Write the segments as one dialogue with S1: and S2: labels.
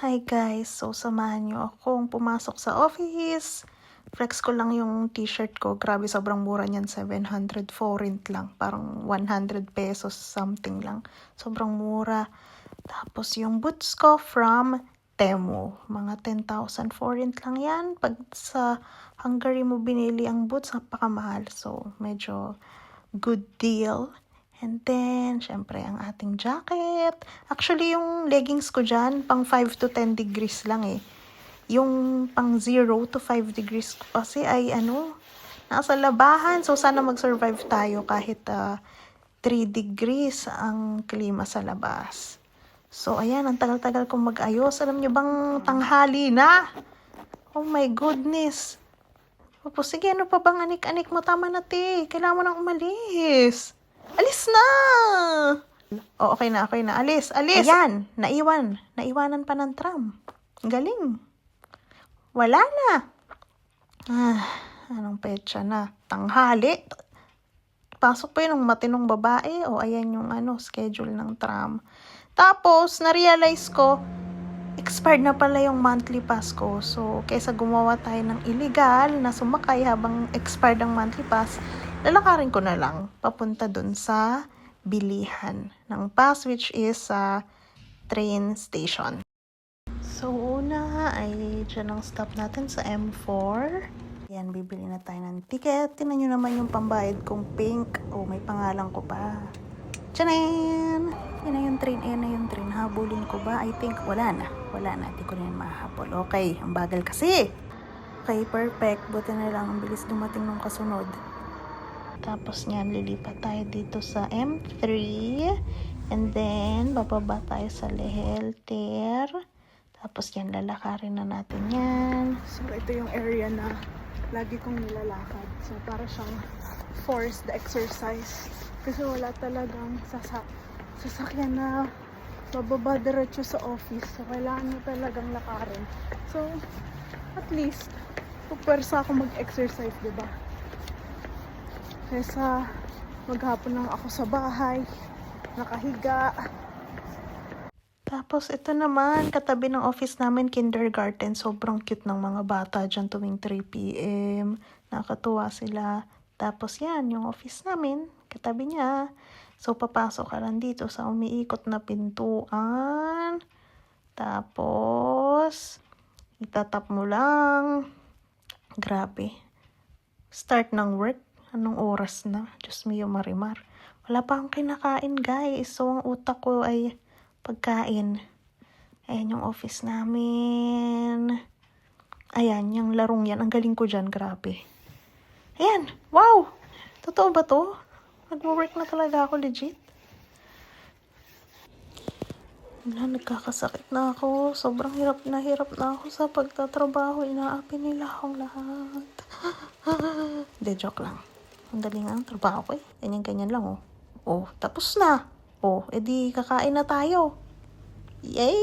S1: Hi guys! So, samahan nyo akong pumasok sa office. Flex ko lang yung t-shirt ko. Grabe, sobrang mura niyan. 700 forint lang. Parang 100 pesos something lang. Sobrang mura. Tapos yung boots ko from Temu. Mga 10,000 forint lang yan. Pag sa Hungary mo binili ang boots, napakamahal. So, medyo good deal. And then, syempre, ang ating jacket. Actually, yung leggings ko dyan, pang 5 to 10 degrees lang eh. Yung pang 0 to 5 degrees ko kasi ay nasa labahan. So, sana mag-survive tayo kahit 3 degrees ang klima sa labas. So, ayan, ang tagal-tagal kong mag-ayos. Alam nyo bang tanghali na? Oh my goodness. Tapos, sige, ano pa bang anik-anik mo? Tama na, te. Kailangan mo nang umalis. Alis na! Oh, okay na. Alis. Ayan, naiwanan pa ng tram. Galing. Wala na. Anong petsa na? Tanghali. Pasok pa yun ng matinong babae. O, ayan yung schedule ng tram. Tapos, na-realize ko, expired na pala yung monthly pass ko. So, kaysa gumawa tayo ng illegal na sumakay habang expired ang monthly pass, lalakarin ko na lang papunta dun sa bilihan ng pass, which is sa train station. So, una ay dyan ang stop natin sa M4. Yan, bibili na tayo ng ticket. Tingnan nyo naman yung pambayad kong pink. Oh, may pangalan ko pa. Tchanan! Yan na yung train. Habulin ko ba? I think wala na. Hindi ko na yan mahabol. Okay, ang bagal kasi. Okay, perfect. Buti na lang. Ang bilis dumating nung kasunod. Tapos niyan, lilipat tayo dito sa M3. And then, bababa tayo sa Lehelter. Tapos yan, lalakarin na natin yan. So, ito yung area na lagi kong nilalakad. So, para siyang forced exercise. Kasi wala talagang sasakyan na bababa diretso sa office. So, kailangan mo talagang lakarin. So, at least, pupwersa ako mag-exercise, diba? Kesa maghapon lang ako sa bahay, nakahiga. Tapos ito naman, katabi ng office namin, kindergarten. Sobrang cute ng mga bata dyan tuwing 3 p.m. Nakakatuwa sila. Tapos yan, yung office namin, katabi niya. So papasok ka lang dito sa umiikot na pintuan. Tapos, itatap mo lang. Grabe. Start ng work. Anong oras na? Diyos mio, marimar. Wala pa akong kinakain, guys. So, ang utak ko ay pagkain. Ayan yung office namin. Ayan, yung larong yan. Ang galing ko dyan, grabe. Ayan, wow! Totoo ba to? Nag-work na talaga ako, legit. Wala, nagkakasakit na ako. Sobrang hirap na ako sa pagtatrabaho. Inaapi nila akong lahat. De, joke lang. Ang dali nga ang trabaho ko eh. Ganyan lang oh. Oh, tapos na. Oh, edi kakain na tayo. Yay!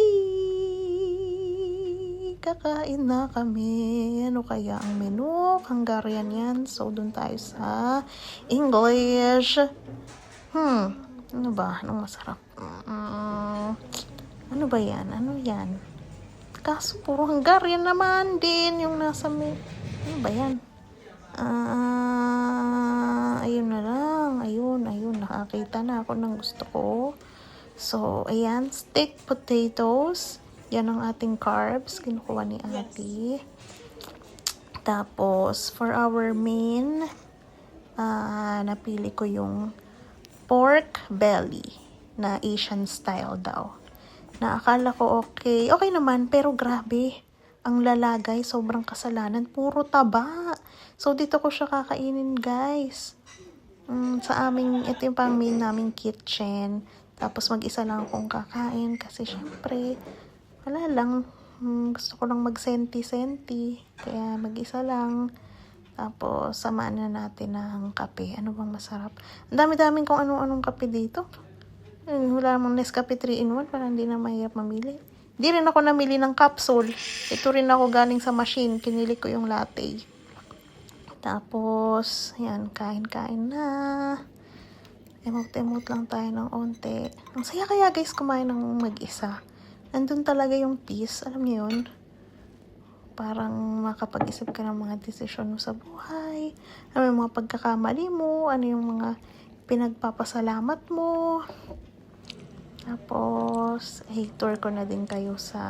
S1: Kakain na kami. Ano kaya ang menu? Hungarian yan. So, dun tayo sa English. Ano ba? Anong masarap? Ano ba yan? Ano yan? Kaso puro Hungarian naman din yung nasa ano ba yan? Ayun na lang. Ayun. Nakakita na ako ng gusto ko. So, ayan. Steak potatoes. Yan ang ating carbs. Kinukuha ni ate. Tapos, for our main, napili ko yung pork belly na Asian style daw. Na akala ko okay. Okay naman, pero grabe. Ang lalagay, sobrang kasalanan. Puro taba. So, dito ko siya kakainin, guys. Sa aming, ito yung pang main naming kitchen. Tapos, mag-isa lang akong kakain. Kasi, syempre, wala lang. Gusto ko lang mag-senti-senti. Kaya, mag-isa lang. Tapos, samaan na natin ng kape. Ano bang masarap? Ang dami-daming kung anong kape dito. Wala namang Nescafe 3-in-1. Parang hindi na mahirap mamili. Di rin ako namili ng capsule. Ito rin ako galing sa machine. Pinili ko yung latte. Tapos, yan, kain-kain na. Emot-emot lang tayo ng onte. Ang saya kaya guys kumain ng mag-isa. Nandun talaga yung peace, alam niyo yun? Parang makapag-isip ka ng mga desisyon mo sa buhay, ano yung mga pagkakamali mo, ano yung mga pinagpapasalamat mo. Tapos, tour ko na din kayo sa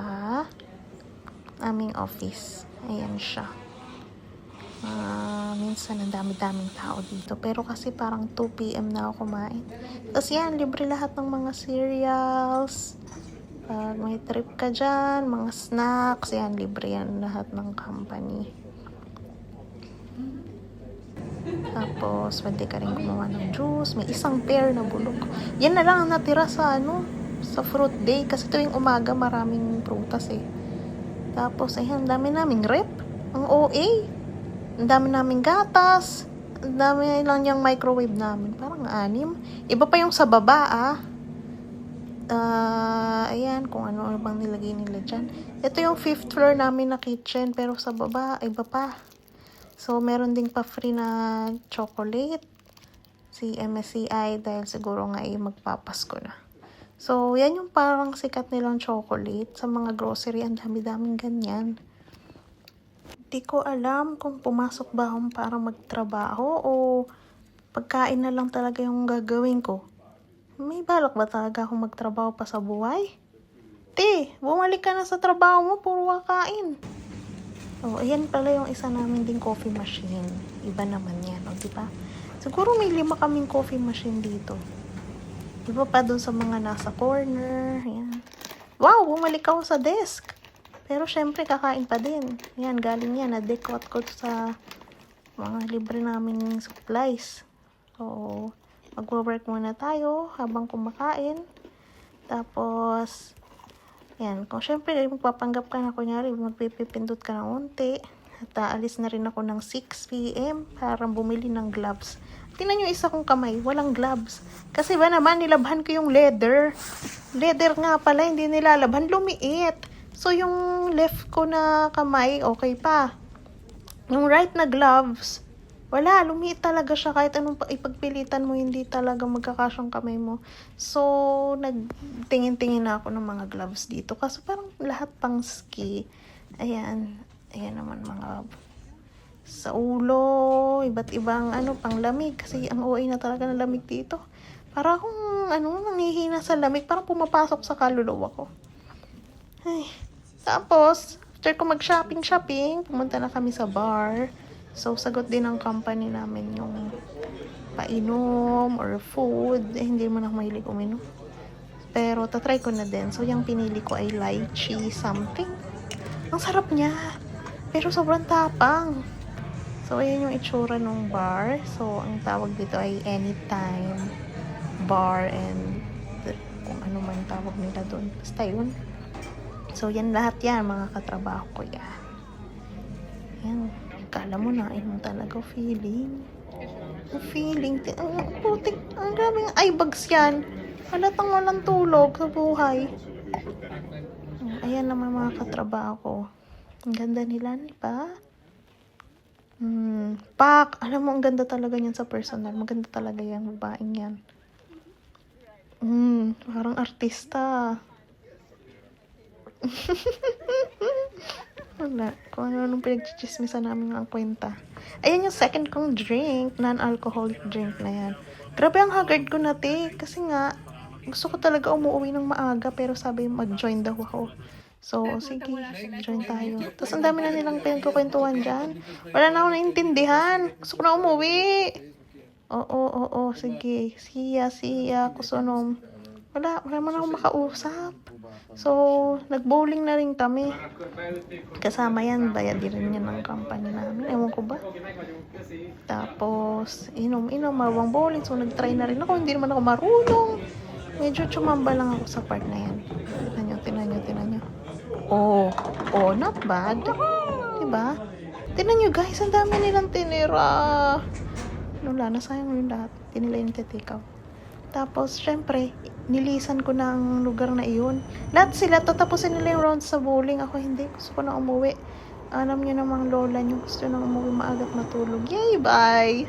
S1: aming office. Ayan siya. Minsan ang dami-daming tao dito. Pero kasi parang 2 PM na ako kumain. Tapos yan, libre lahat ng mga cereals. Pag may trip ka dyan, mga snacks, yan, libre yan lahat ng company. Tapos, pwede ka rin gumawa ng juice. May isang pair na bulok. Yan na lang ang natira sa sa fruit day. Kasi tuwing umaga, maraming prutas eh. Tapos, ayan, dami naming rep. Ang OA. Ang dami naming gatas. Ang dami lang yung microwave namin. Parang 6. Iba pa yung sa baba ayan, kung ano bang nilagay nila dyan. Ito yung 5th floor namin na kitchen. Pero sa baba, iba pa. So, meron ding pa free na chocolate. Si MSCI dahil siguro nga magpapasko na. So, yan yung parang sikat nilang chocolate. Sa mga grocery, ang dami-daming ganyan. Di ko alam kung pumasok ba akong para magtrabaho o pagkain na lang talaga yung gagawin ko. May balak ba talaga akong magtrabaho pa sa buhay? Bumalik ka na sa trabaho mo, puro kakain. Ayan pala yung isa namin ding coffee machine. Iba naman yan, diba? Siguro may 5 kaming coffee machine dito. Iba pa dun sa mga nasa corner. Ayan. Wow, bumalik ako sa desk. Pero syempre, kakain pa din. Ayan, galing yan. Na-decot ko sa mga libre naming supplies. So, mag-work muna tayo habang kumakain. Tapos, yan. Kung syempre, magpapanggap ka na, kunyari, magpipindot ka ng unti. At aalis na rin ako ng 6 PM para bumili ng gloves. Tingnan nyo isa kong kamay, walang gloves. Kasi ba naman, nilabhan ko yung leather. Leather nga pala, hindi nilalabhan, lumiit. So, yung left ko na kamay, okay pa. Yung right na gloves, wala, lumiit talaga siya. Kahit anong ipagpilitan mo, hindi talaga magkakasyang kamay mo. So, nagtingin-tingin na ako ng mga gloves dito. Kasi parang lahat pang ski. Ayan. Ayan naman mga sa ulo, iba't ibang pang lamig. Kasi ang OA na talaga ng lamig dito. Para akong nanghihina sa lamig. Parang pumapasok sa kaluluwa ko. Ay. Tapos, after ko mag-shopping, pumunta na kami sa bar. So, sagot din ng company namin yung painom or food. Hindi mo na mahilig uminom. Pero, tatry ko na din. So, yung pinili ko ay lychee something. Ang sarap niya. Pero, sobrang tapang. So, ayan yung itsura ng bar. So, ang tawag dito ay Anytime Bar and kung ano man tawag nila doon. Basta yun. So, yan lahat yan, mga katrabaho ko yan. Yan. Kala mo na, yun talaga feeling. Feeling. Putik. Ang daming eye bags yan. Halatang walang tulog sa buhay. Ayan naman mga katrabaho ko. Ang ganda nila, di ba? Pak. Alam mo, ang ganda talaga yan sa personal. Maganda talaga yan, babaeng yan. Parang artista. Wala. Kung ano-anong pinagchichismisan namin ang kwenta. Ayan yung second kong drink. Non-alcoholic drink na yan. Grabe ang haggard ko na, kasi nga, gusto ko talaga umuwi ng maaga. Pero sabi, mag-join daw ako. So, sige, join tayo. Tapos ang dami na nilang pinagkukwentuhan dyan. Wala na ako naintindihan. Gusto ko na umuwi. Oo, sige. Siya, kusunom. Wala man ako makausap. So, nag-bowling na rin kami. Kasama yan, bayad din yan ng company namin. Ewan ko ba? Tapos, inom, mawang bowling. So, nag-try na rin ako. Hindi naman ako marunong. Medyo chumamba lang ako sa part na yan. Tinan nyo. Oh, not bad. Diba? Tinan nyo guys, ang dami nilang tinira. Wala, nasayang yung lahat. Hindi nila yung titikaw. Tapos, syempre, nilisan ko na ang lugar na iyon. Lahat sila, tatapusin nila yung round sa bowling. Ako hindi, gusto ko na umuwi. Alam nyo namang lola nyo, gusto na umuwi maagat matulog. Yay, bye!